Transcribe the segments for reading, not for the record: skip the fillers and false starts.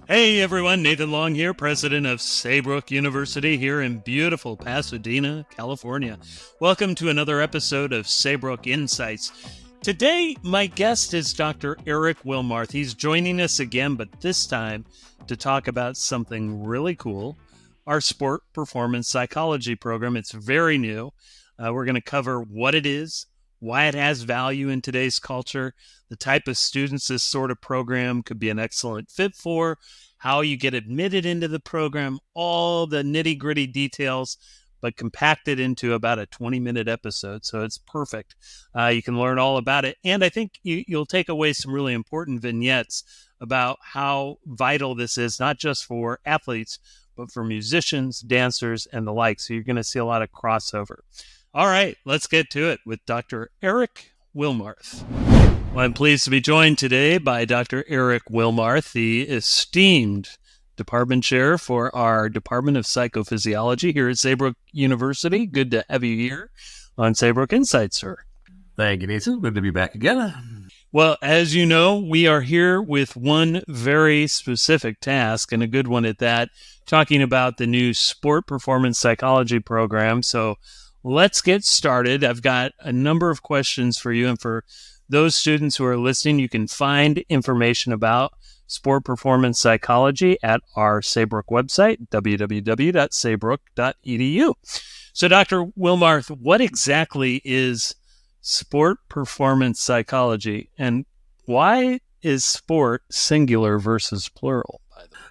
Hey everyone, Nathan Long here, president of Saybrook University here in beautiful Pasadena, California. Welcome to another episode of Saybrook Insights. Today, my guest is Dr. Eric Willmarth. He's joining us again, but this time to talk about something really cool, our sport performance psychology program. It's very new. We're going to cover what it is, why it has value in today's culture, the type of students this sort of program could be an excellent fit for, how you get admitted into the program, all the nitty-gritty details, but compacted into about a 20-minute episode. So it's perfect. You can learn all about it. And I think you'll take away some really important vignettes about how vital this is, not just for athletes, but for musicians, dancers, and the like. So you're going to see a lot of crossover. All right, let's get to it with Dr. Eric Willmarth. Well, I'm pleased to be joined today by Dr. Eric Willmarth, the esteemed department chair for our Department of Psychophysiology here at Saybrook University. Good to have you here on Saybrook Insights, sir. Thank you, Nathan. Good to be back again. Well, as you know, we are here with one very specific task, and a good one at that, talking about the new sport performance psychology program. So let's get started. I've got a number of questions for you, and for those students who are listening, you can find information about sport performance psychology at our Saybrook website, www.saybrook.edu. So, Dr. Willmarth, what exactly is sport performance psychology, and why is sport singular versus plural?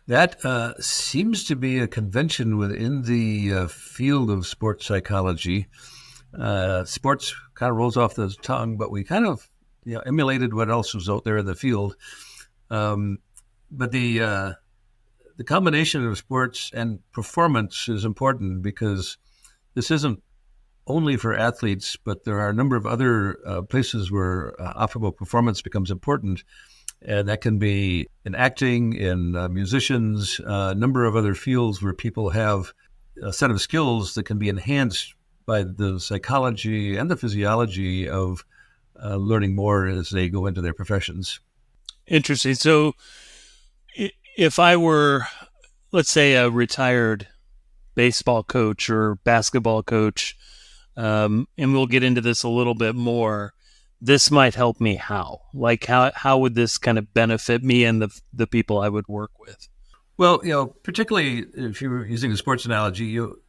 That seems to be a convention within the field of sports psychology. Sports kind of rolls off the tongue, but we kind of emulated what else was out there in the field. But the combination of sports and performance is important because this isn't only for athletes, but there are a number of other places where optimal performance becomes important. And that can be in acting, in musicians, a number of other fields where people have a set of skills that can be enhanced by the psychology and the physiology of learning more as they go into their professions. Interesting. So if I were, let's say, a retired baseball coach or basketball coach, and we'll get into this a little bit more, this might help me how? Like how would this kind of benefit me and the people I would work with? Well, particularly if you're using a sports analogy, you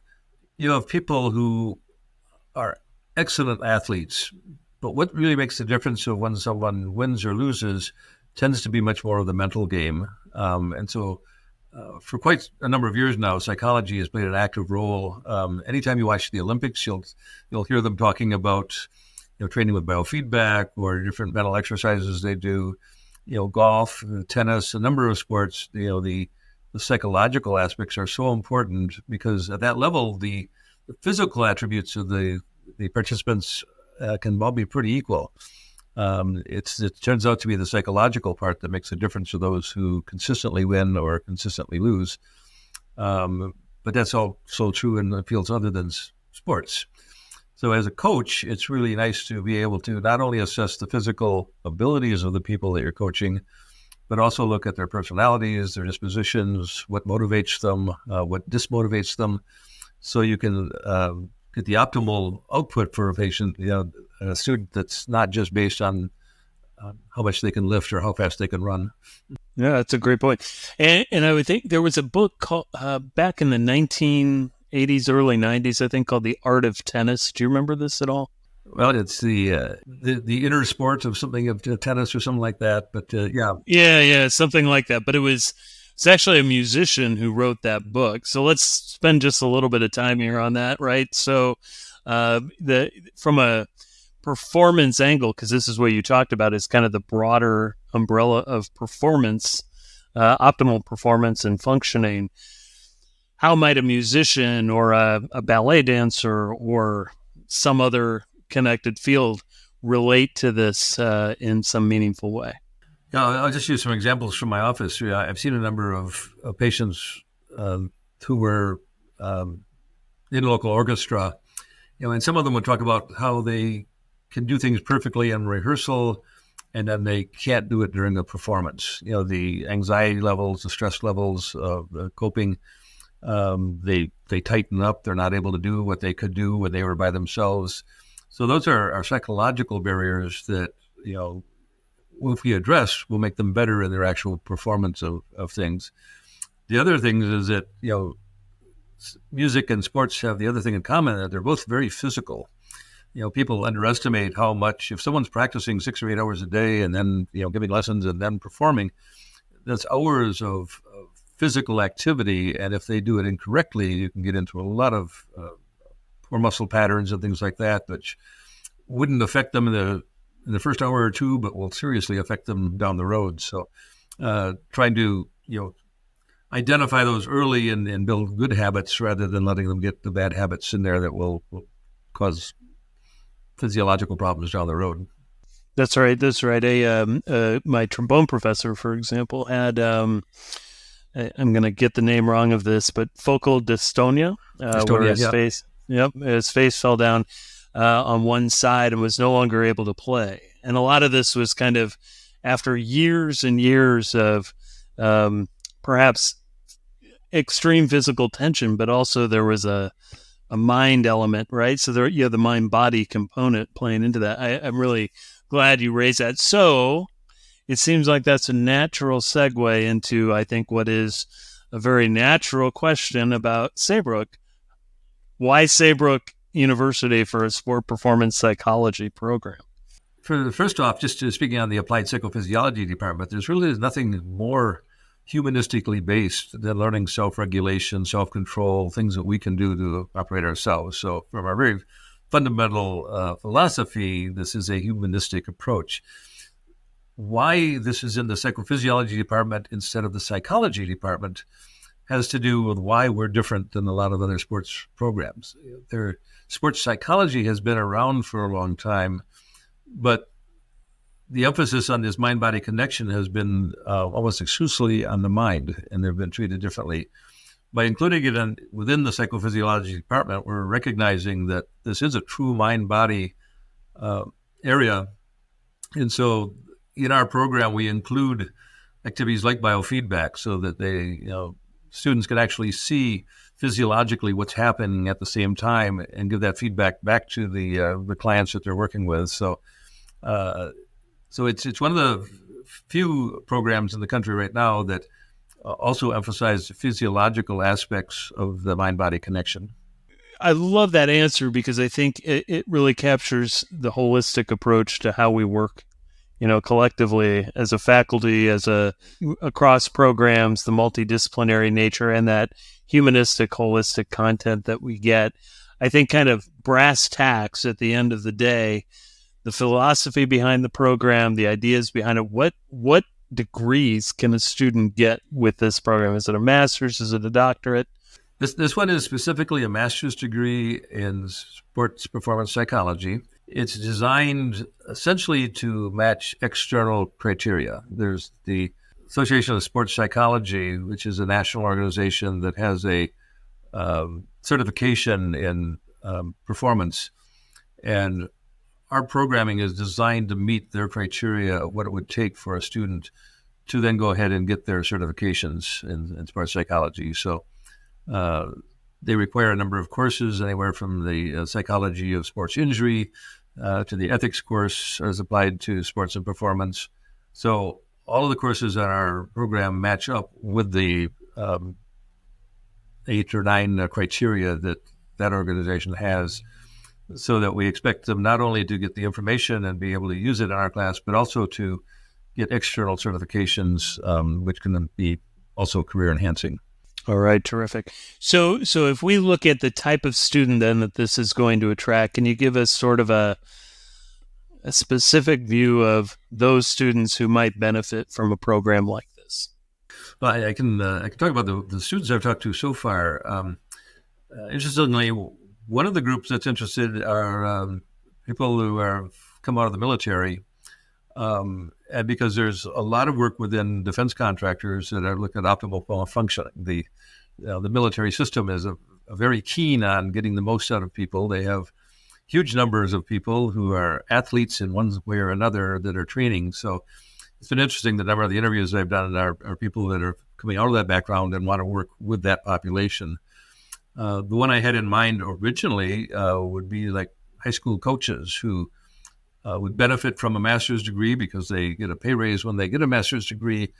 have people who are excellent athletes, but what really makes the difference of when someone wins or loses tends to be much more of the mental game. And so for quite a number of years now, psychology has played an active role. Anytime you watch the Olympics, you'll hear them talking about training with biofeedback or different mental exercises they do. Golf, tennis, a number of sports. The psychological aspects are so important because at that level, the physical attributes of the participants can all be pretty equal. It turns out to be the psychological part that makes a difference for those who consistently win or consistently lose. But that's also true in the fields other than sports. So as a coach, it's really nice to be able to not only assess the physical abilities of the people that you're coaching, but also look at their personalities, their dispositions, what motivates them, what dismotivates them, so you can get the optimal output for a patient, a student that's not just based on how much they can lift or how fast they can run. Yeah, that's a great point. And I would think there was a book called back in the 1980s, early 90s, I think, called The Art of Tennis. Do you remember this at all? Well, it's the inner sport of something of tennis or something like that. But yeah. Yeah, something like that. But it's actually a musician who wrote that book. So let's spend just a little bit of time here on that, right? So from a performance angle, because this is what you talked about, is kind of the broader umbrella of performance, optimal performance and functioning. How might a musician or a ballet dancer or some other connected field relate to this in some meaningful way? Yeah, I'll just use some examples from my office. I've seen a number of patients who were in a local orchestra, and some of them would talk about how they can do things perfectly in rehearsal, and then they can't do it during the performance. The anxiety levels, the stress levels, the coping, they tighten up. They're not able to do what they could do when they were by themselves. So those are psychological barriers that, if we address, will make them better in their actual performance of things. The other thing is that, music and sports have the other thing in common, that they're both very physical. People underestimate how much, if someone's practicing 6 or 8 hours a day and then, giving lessons and then performing, that's hours of physical activity. And if they do it incorrectly, you can get into a lot of poor muscle patterns and things like that, which wouldn't affect them in the first hour or two, but will seriously affect them down the road. So trying to, identify those early and build good habits rather than letting them get the bad habits in there that will cause physiological problems down the road. That's right. My trombone professor, for example, had, I'm going to get the name wrong of this, but focal dystonia, where his face fell down on one side and was no longer able to play. And a lot of this was kind of after years and years of perhaps extreme physical tension, but also there was a mind element, right? So there you have the mind-body component playing into that. I'm really glad you raised that. So it seems like that's a natural segue into, I think, what is a very natural question about Saybrook. Why Saybrook University for a sport performance psychology program? First off, just speaking on the applied psychophysiology department, there's really nothing more humanistically based than learning self-regulation, self-control, things that we can do to operate ourselves. So from our very fundamental philosophy, this is a humanistic approach. Why this is in the psychophysiology department instead of the psychology department has to do with why we're different than a lot of other sports programs. Sports psychology has been around for a long time, but the emphasis on this mind-body connection has been almost exclusively on the mind, and they've been treated differently. By including it within the psychophysiology department, we're recognizing that this is a true mind-body area. And so in our program, we include activities like biofeedback so that students can actually see physiologically what's happening at the same time and give that feedback back to the clients that they're working with. So it's one of the few programs in the country right now that also emphasize physiological aspects of the mind-body connection. I love that answer because I think it really captures the holistic approach to how we work, collectively as a faculty, across programs, the multidisciplinary nature, and that humanistic, holistic content that we get. I think kind of brass tacks at the end of the day, the philosophy behind the program, the ideas behind it. What degrees can a student get with this program? Is it a master's? Is it a doctorate? This one is specifically a master's degree in sports performance psychology. It's designed essentially to match external criteria. There's the Association of Sports Psychology, which is a national organization that has a certification in performance. And our programming is designed to meet their criteria of what it would take for a student to then go ahead and get their certifications in sports psychology. So they require a number of courses, anywhere from the psychology of sports injury to the ethics course as applied to sports and performance. So all of the courses on our program match up with the 8 or 9 criteria that organization has, so that we expect them not only to get the information and be able to use it in our class, but also to get external certifications, which can be also career enhancing. All right, terrific. So if we look at the type of student then that this is going to attract, can you give us sort of a specific view of those students who might benefit from a program like this? Well, I can talk about the students I've talked to so far. Interestingly, one of the groups that's interested are people who have come out of the military, and because there's a lot of work within defense contractors that are looking at optimal functioning. The military system is a very keen on getting the most out of people. They have huge numbers of people who are athletes in one way or another that are training. So it's been interesting. The number of the interviews I've done are people that are coming out of that background and want to work with that population. The one I had in mind originally would be like high school coaches who would benefit from a master's degree because they get a pay raise when they get a master's degree.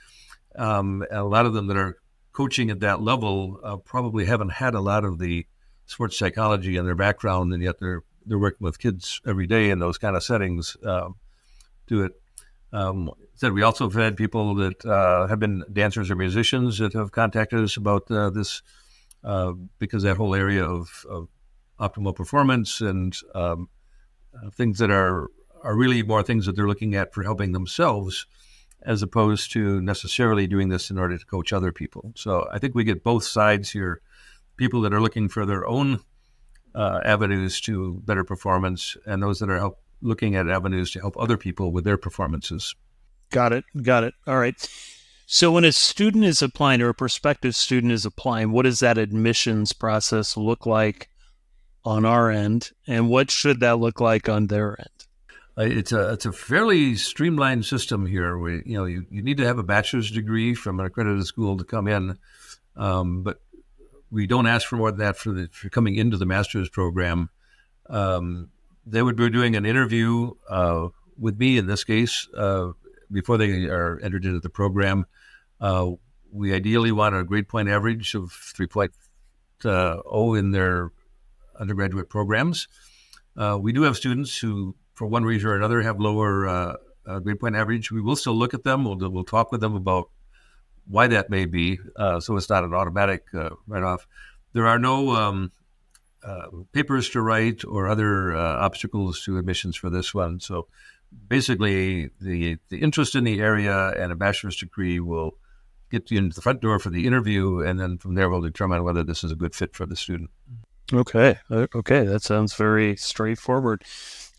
And a lot of them that are coaching at that level probably haven't had a lot of the sports psychology in their background, and yet they're working with kids every day in those kind of settings. Do it. Said we also have had people that have been dancers or musicians that have contacted us about this because that whole area of optimal performance and things that are really more things that they're looking at for helping themselves, as opposed to necessarily doing this in order to coach other people. So I think we get both sides here, people that are looking for their own avenues to better performance and those that are looking at avenues to help other people with their performances. Got it. All right. So when a student is applying or a prospective student is applying, what does that admissions process look like on our end? And what should that look like on their end? It's a fairly streamlined system here. You need to have a bachelor's degree from an accredited school to come in, but we don't ask for more than that for coming into the master's program. They would be doing an interview with me in this case before they are entered into the program. We ideally want a grade point average of 3.0 in their undergraduate programs. We do have students who, for one reason or another, have lower grade point average. We will still look at them. We'll talk with them about why that may be, so it's not an automatic write-off. There are no papers to write or other obstacles to admissions for this one. So basically, the interest in the area and a bachelor's degree will get you into the front door for the interview, and then from there we'll determine whether this is a good fit for the student. Okay, that sounds very straightforward.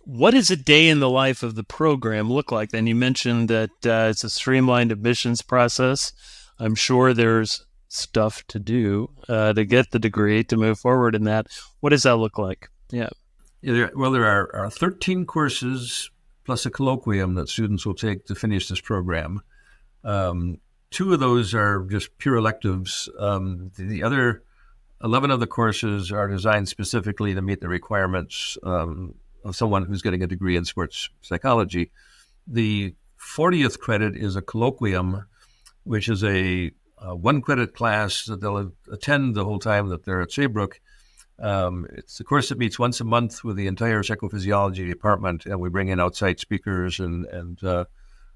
What does a day in the life of the program look like? Then you mentioned that it's a streamlined admissions process. I'm sure there's stuff to do to get the degree, to move forward in that. What does that look like? Yeah. There are 13 courses plus a colloquium that students will take to finish this program. 2 of those are just pure electives. The other 11 of the courses are designed specifically to meet the requirements of someone who's getting a degree in sports psychology. The 40th credit is a colloquium, which is a 1-credit class that they'll attend the whole time that they're at Saybrook. It's a course that meets once a month with the entire psychophysiology department, and we bring in outside speakers and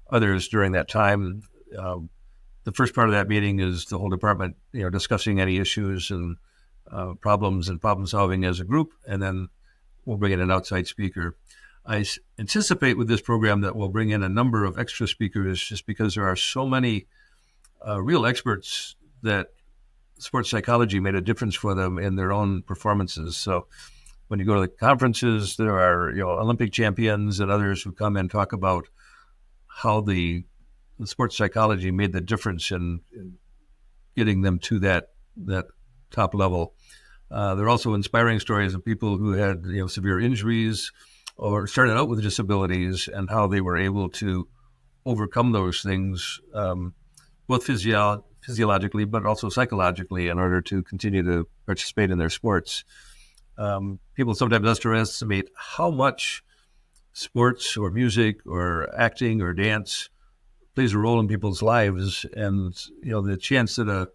others during that time. The first part of that meeting is the whole department, discussing any issues and problems and problem solving as a group, and then we'll bring in an outside speaker. I anticipate with this program that we'll bring in a number of extra speakers just because there are so many real experts that sports psychology made a difference for them in their own performances. So when you go to the conferences, there are Olympic champions and others who come and talk about how the sports psychology made the difference in getting them to that top level. There are also inspiring stories of people who had severe injuries or started out with disabilities and how they were able to overcome those things, both physiologically but also psychologically, in order to continue to participate in their sports. People sometimes underestimate how much sports or music or acting or dance plays a role in people's lives, and the chance that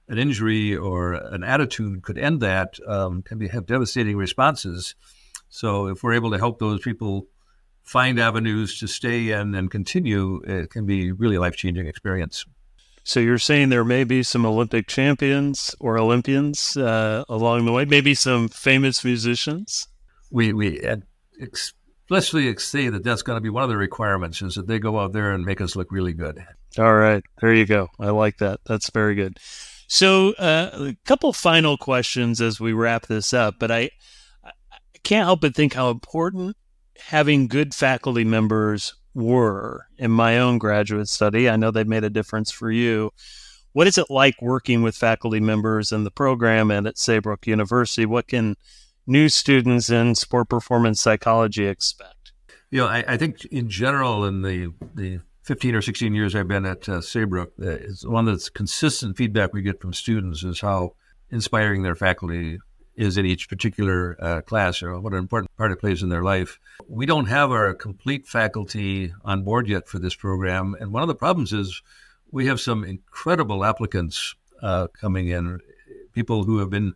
an injury or an attitude could end that can have devastating responses. So if we're able to help those people find avenues to stay in and continue, it can be really life-changing experience. So you're saying there may be some Olympic champions or Olympians along the way, maybe some famous musicians? We explicitly say that that's going to be one of the requirements, is that they go out there and make us look really good. All right. There you go. I like that. That's very good. So a couple final questions as we wrap this up, but I can't help but think how important having good faculty members were in my own graduate study. I know they've made a difference for you. What is it like working with faculty members in the program and at Saybrook University? What can new students in sport performance psychology expect? I think in general, in the 15 or 16 years I've been at Saybrook, it's one of the consistent feedback we get from students is how inspiring their faculty is in each particular class, or what an important part it plays in their life. We don't have our complete faculty on board yet for this program, and one of the problems is we have some incredible applicants coming in, people who have been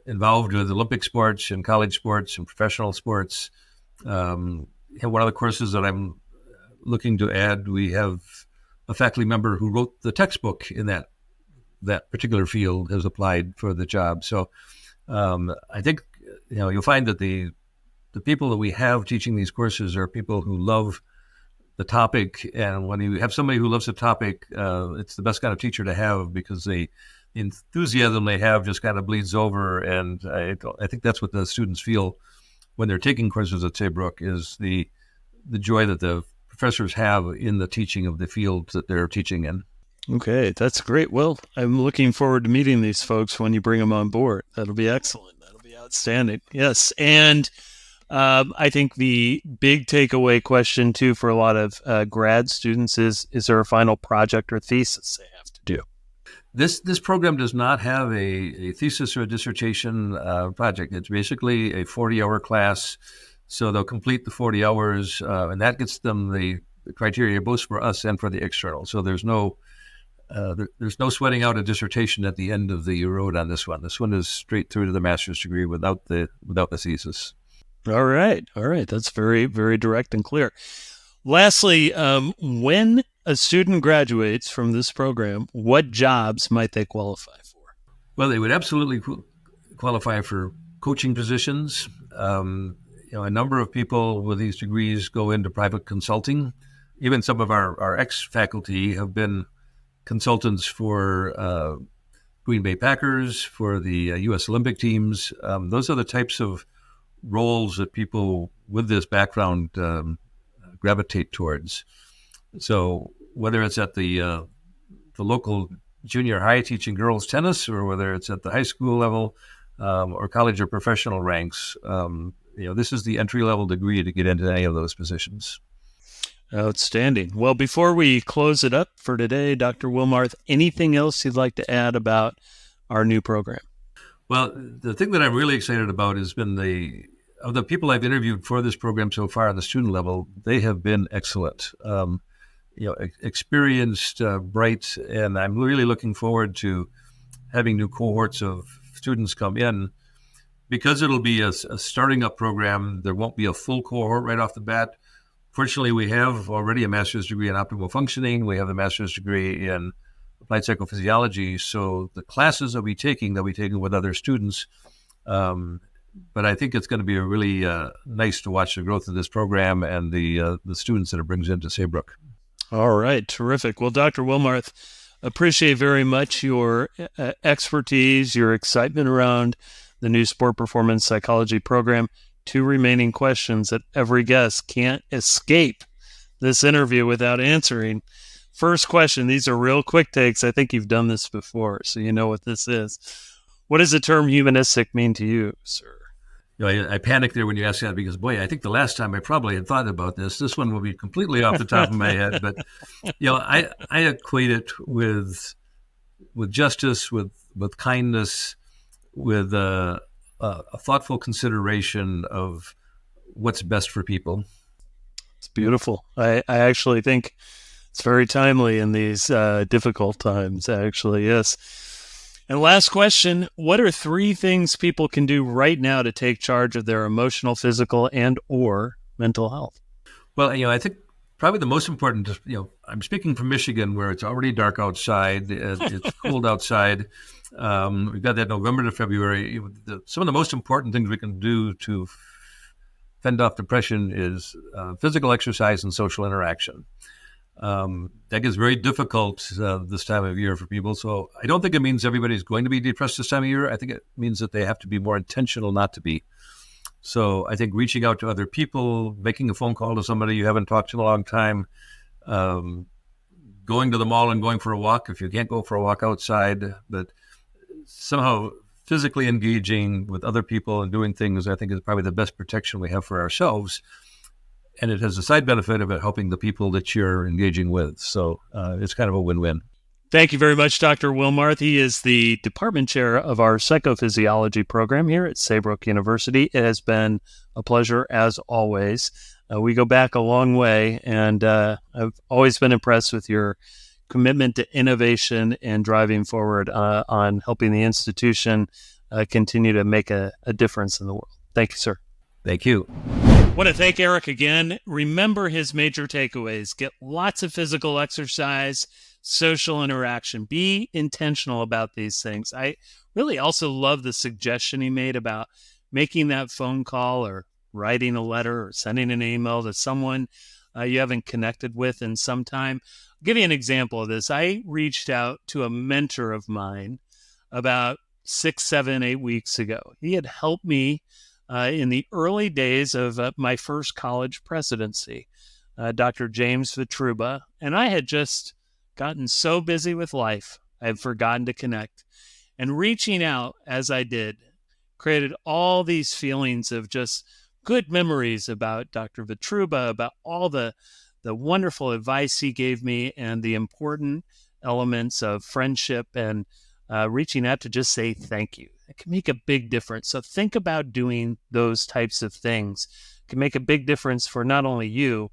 involved with Olympic sports and college sports and professional sports. One of the courses that I'm looking to add, we have a faculty member who wrote the textbook in that particular field, has applied for the job. So I think you'll find that the people that we have teaching these courses are people who love the topic, and when you have somebody who loves the topic, it's the best kind of teacher to have, because the enthusiasm they have just kind of bleeds over, and I think that's what the students feel when they're taking courses at Saybrook, is the joy that the professors have in the teaching of the field that they're teaching in. Okay, that's great. Well, I'm looking forward to meeting these folks when you bring them on board. That'll be excellent. That'll be outstanding. Yes, and I think the big takeaway question, too, for a lot of grad students is there a final project or thesis they have to do? This program does not have a thesis or a dissertation project. It's basically a 40-hour class, so they'll complete the 40 hours, and that gets them the criteria both for us and for the external. So there's no sweating out a dissertation at the end of the road on this one. This one is straight through to the master's degree without the thesis. All right. That's very, very direct and clear. Lastly, when a student graduates from this program, what jobs might they qualify for? Well, they would absolutely qualify for coaching positions. A number of people with these degrees go into private consulting. Even some of our ex-faculty have been consultants for Green Bay Packers, for the U.S. Olympic teams. Those are the types of roles that people with this background gravitate towards. So whether it's at the local junior high teaching girls tennis, or whether it's at the high school level or college or professional ranks, this is the entry-level degree to get into any of those positions. Outstanding. Well, before we close it up for today, Dr. Willmarth, anything else you'd like to add about our new program? Well, the thing that I'm really excited about has been of the people I've interviewed for this program so far on the student level, they have been excellent. Experienced, bright, and I'm really looking forward to having new cohorts of students come in. Because it'll be a starting up program, there won't be a full cohort right off the bat. Fortunately, we have already a master's degree in optimal functioning. We have a master's degree in applied psychophysiology. So the classes they'll be taking with other students. But I think it's going to be really nice to watch the growth of this program and the students that it brings into Saybrook. All right, terrific. Well, Dr. Willmarth, appreciate very much your expertise, your excitement around the new sport performance psychology program. 2 remaining questions that every guest can't escape this interview without answering. First question, these are real quick takes. I think you've done this before, so you know what this is. What does the term humanistic mean to you, sir? I panicked there when you asked that, because, boy, I think the last time I probably had thought about this. This one will be completely off the top of my head. But, I equate it with justice, with kindness, with a thoughtful consideration of what's best for people. It's beautiful. I actually think it's very timely in these difficult times, actually, yes. And last question, what are 3 things people can do right now to take charge of their emotional, physical, and or mental health? Well, I think probably the most important, I'm speaking from Michigan, where it's already dark outside, it's cold outside. We've got that November to February. Some of the most important things we can do to fend off depression is physical exercise and social interaction. That gets very difficult this time of year for people. So I don't think it means everybody's going to be depressed this time of year. I think it means that they have to be more intentional not to be. So I think reaching out to other people, making a phone call to somebody you haven't talked to in a long time, going to the mall and going for a walk if you can't go for a walk outside, but somehow physically engaging with other people and doing things, I think, is probably the best protection we have for ourselves. And it has a side benefit of it helping the people that you're engaging with. So it's kind of a win-win. Thank you very much, Dr. Willmarth. He is the department chair of our psychophysiology program here at Saybrook University. It has been a pleasure, as always. We go back a long way, and I've always been impressed with your commitment to innovation and driving forward on helping the institution continue to make a difference in the world. Thank you, sir. Thank you. I want to thank Eric again. Remember his major takeaways. Get lots of physical exercise, social interaction. Be intentional about these things. I really also love the suggestion he made about making that phone call or writing a letter or sending an email to someone you haven't connected with in some time. I'll give you an example of this. I reached out to a mentor of mine about 6, 7, 8 weeks ago. He had helped me in the early days of my first college presidency, Dr. James Vitruba, and I had just gotten so busy with life, I had forgotten to connect. And reaching out as I did created all these feelings of just good memories about Dr. Vitruba, about all the wonderful advice he gave me and the important elements of friendship and reaching out to just say thank you. It can make a big difference. So think about doing those types of things. It can make a big difference for not only you,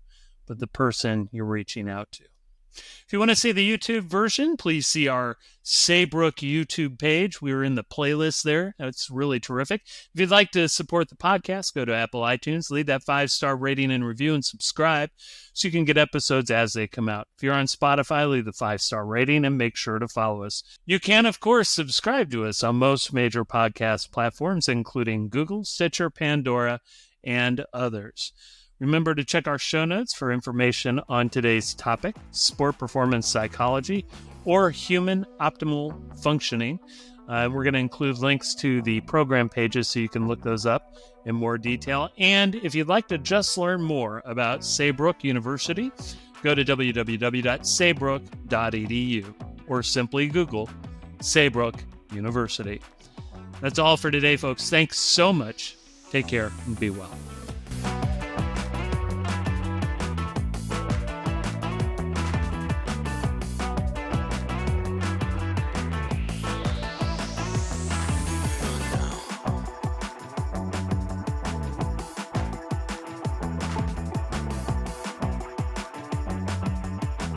but the person you're reaching out to. If you want to see the YouTube version, please see our Saybrook YouTube page. We're in the playlist there. It's really terrific. If you'd like to support the podcast, go to Apple iTunes, leave that 5-star rating and review, and subscribe so you can get episodes as they come out. If you're on Spotify, leave the 5-star rating and make sure to follow us. You can, of course, subscribe to us on most major podcast platforms, including Google, Stitcher, Pandora, and others. Remember to check our show notes for information on today's topic, sport performance psychology, or human optimal functioning. We're going to include links to the program pages so you can look those up in more detail. And if you'd like to just learn more about Saybrook University, go to www.saybrook.edu or simply Google Saybrook University. That's all for today, folks. Thanks so much. Take care and be well.